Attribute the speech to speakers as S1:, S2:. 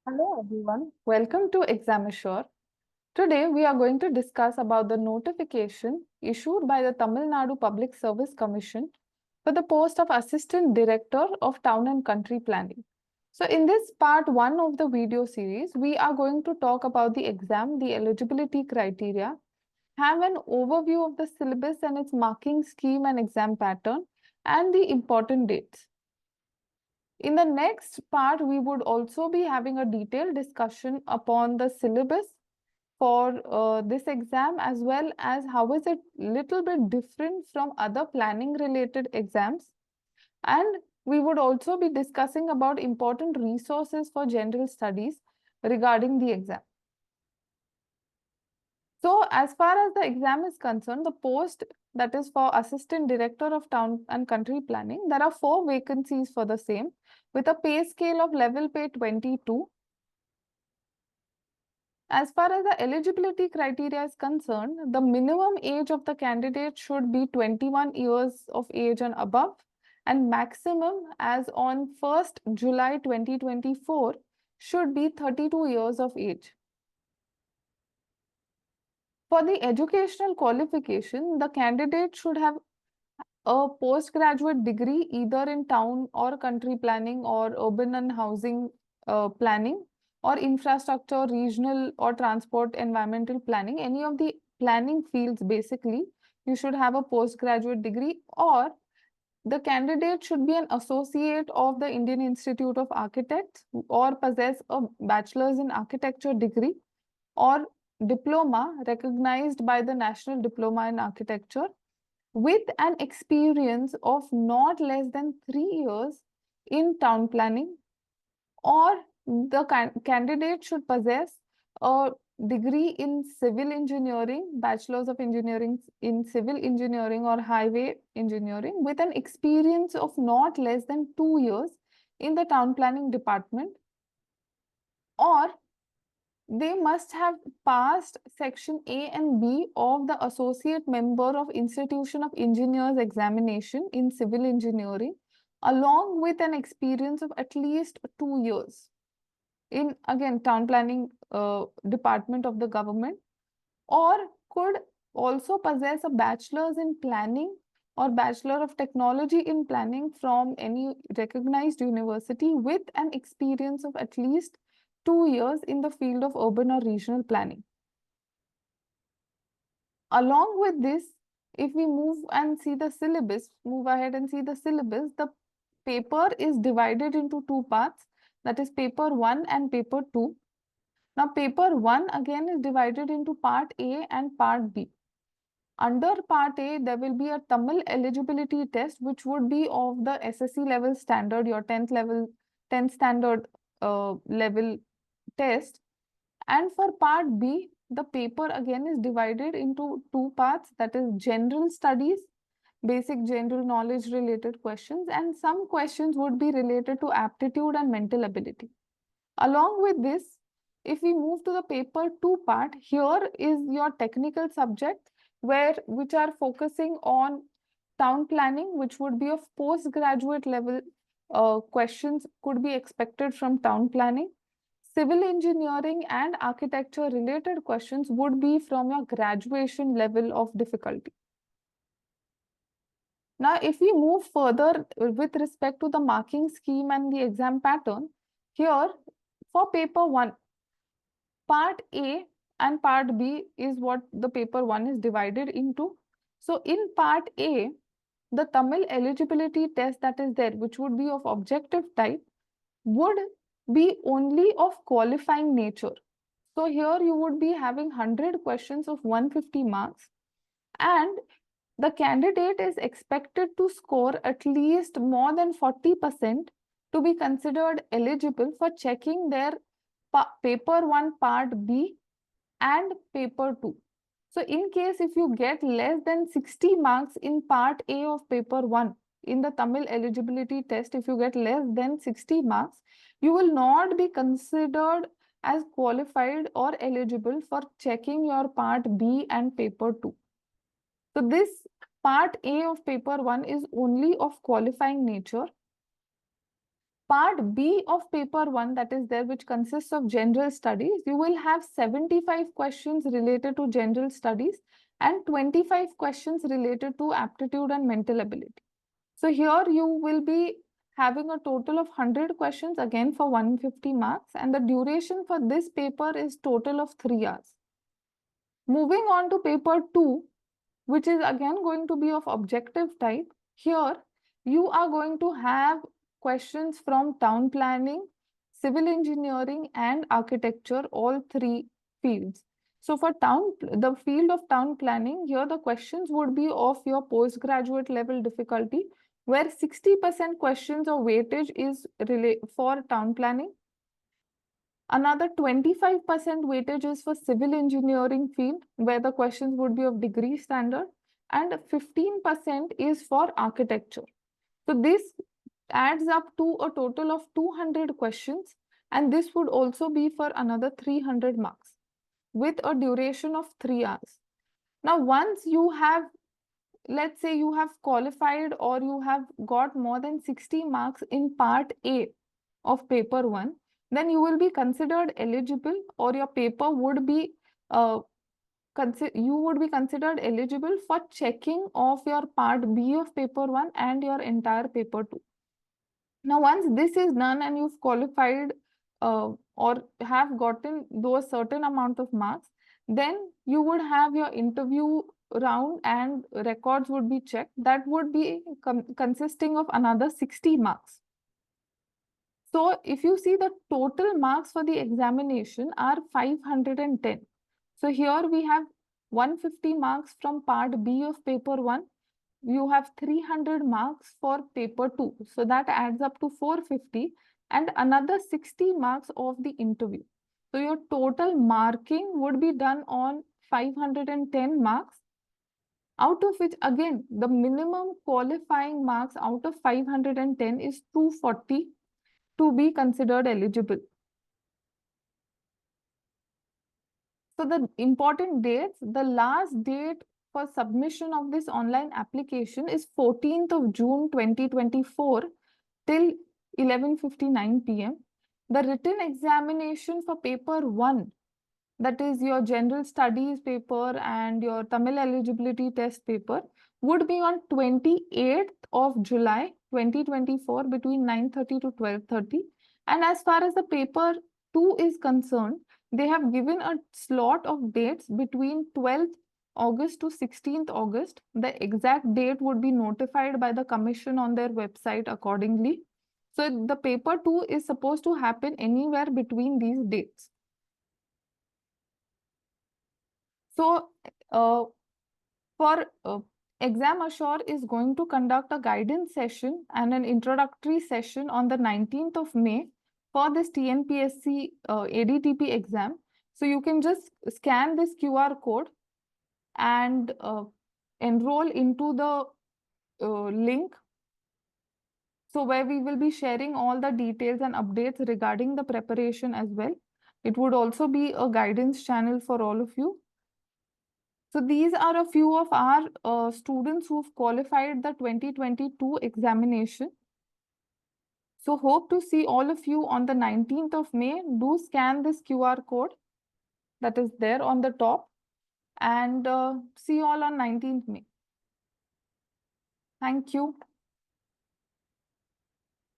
S1: Hello everyone, welcome to Exam Assure. Today we are going to discuss about the notification issued by the Tamil Nadu Public Service Commission for the post of Assistant Director of Town and Country Planning. So in this part 1 of the video series, we are going to talk about the exam, the eligibility criteria, have an overview of the syllabus and its marking scheme and exam pattern, and the important dates. In the next part, we would also be having a detailed discussion upon the syllabus for this exam, as well as how is it little bit different from other planning related exams. And we would also be discussing about important resources for general studies regarding the exam. So as far as the exam is concerned, the post that is for Assistant Director of Town and Country Planning, there are 4 vacancies for the same with a pay scale of level pay 22. As far as the eligibility criteria is concerned, the minimum age of the candidate should be 21 years of age and above, and maximum as on 1st July 2024 should be 32 years of age. For the educational qualification, the candidate should have a postgraduate degree either in town or country planning or urban and housing planning or infrastructure, regional or transport environmental planning, any of the planning fields basically, you should have a postgraduate degree, or the candidate should be an associate of the Indian Institute of Architects or possess a bachelor's in architecture degree or diploma recognized by the National Diploma in Architecture with an experience of not less than 3 years in town planning, or the candidate should possess a degree in civil engineering, bachelor's of engineering in civil engineering or highway engineering with an experience of not less than 2 years in the town planning department, or they must have passed section A and B of the associate member of Institution of Engineers examination in civil engineering, along with an experience of at least 2 years in, again, town planning department of the government, or could also possess a bachelor's in planning or bachelor of technology in planning from any recognized university with an experience of at least 2 years in the field of urban or regional planning. Along with this, if we move and see the syllabus, move ahead and see the syllabus, the paper is divided into 2 parts, that is paper 1 and paper 2. Now paper 1 again is divided into part A and part B. Under part A, there will be a Tamil eligibility test, which would be of the SSC level standard, your 10th standard level test. And for part B, the paper again is divided into 2 parts, that is general studies, basic general knowledge related questions, and some questions would be related to aptitude and mental ability. Along with this, if we move to the paper 2 part, here is your technical subject which are focusing on town planning, which would be of postgraduate level questions could be expected from town planning. Civil engineering and architecture related questions would be from your graduation level of difficulty. Now, if we move further with respect to the marking scheme and the exam pattern, here for paper 1, part A and part B is what the paper 1 is divided into. So in part A, the Tamil eligibility test that is there, which would be of objective type, would be only of qualifying nature. So here you would be having 100 questions of 150 marks, and the candidate is expected to score at least more than 40% to be considered eligible for checking their paper 1 part B and paper 2. So in case if you get less than 60 marks in part A of paper 1 in the Tamil eligibility test, if you get less than 60 marks, you will not be considered as qualified or eligible for checking your part B and paper 2. So this part A of paper 1 is only of qualifying nature. Part B of paper 1, that is there, which consists of general studies, you will have 75 questions related to general studies and 25 questions related to aptitude and mental ability. So here you will be having a total of 100 questions again for 150 marks, and the duration for this paper is total of 3 hours. Moving on to paper 2, which is again going to be of objective type. Here you are going to have questions from town planning, civil engineering and architecture, all three fields. So for the field of town planning, here the questions would be of your postgraduate level difficulty, where 60% questions or weightage is for town planning. Another 25% weightage is for civil engineering field, where the questions would be of degree standard, and 15% is for architecture. So this adds up to a total of 200 questions, and this would also be for another 300 marks with a duration of 3 hours. Now, once you have, let's say you have qualified or you have got more than 60 marks in part A of paper 1, then you will be considered eligible, or your paper would be you would be considered eligible for checking of your part B of paper 1 and your entire paper 2. Now, once this is done and you've qualified or have gotten those certain amount of marks, then you would have your interview round and records would be checked. That would be consisting of another 60 marks. So if you see, the total marks for the examination are 510. So here we have 150 marks from part B of paper 1. You have 300 marks for paper 2. So that adds up to 450 and another 60 marks of the interview. So your total marking would be done on 510 marks, out of which again the minimum qualifying marks out of 510 is 240 to be considered eligible. So the important dates, the last date for submission of this online application is 14th of June 2024 till 11:59 p.m. The written examination for paper 1, that is your general studies paper and your Tamil eligibility test paper, would be on 28th of July 2024 between 9:30 to 12:30. And as far as the paper 2 is concerned, they have given a slot of dates between 12th August to 16th August. The exact date would be notified by the commission on their website accordingly. So the paper 2 is supposed to happen anywhere between these dates. So Exam Assure is going to conduct a guidance session and an introductory session on the 19th of May for this TNPSC ADTP exam. So you can just scan this QR code and enroll into the link. So where we will be sharing all the details and updates regarding the preparation as well. It would also be a guidance channel for all of you. So these are a few of our students who've qualified the 2022 examination. So hope to see all of you on the 19th of May. Do scan this QR code that is there on the top, and see you all on 19th May. Thank you.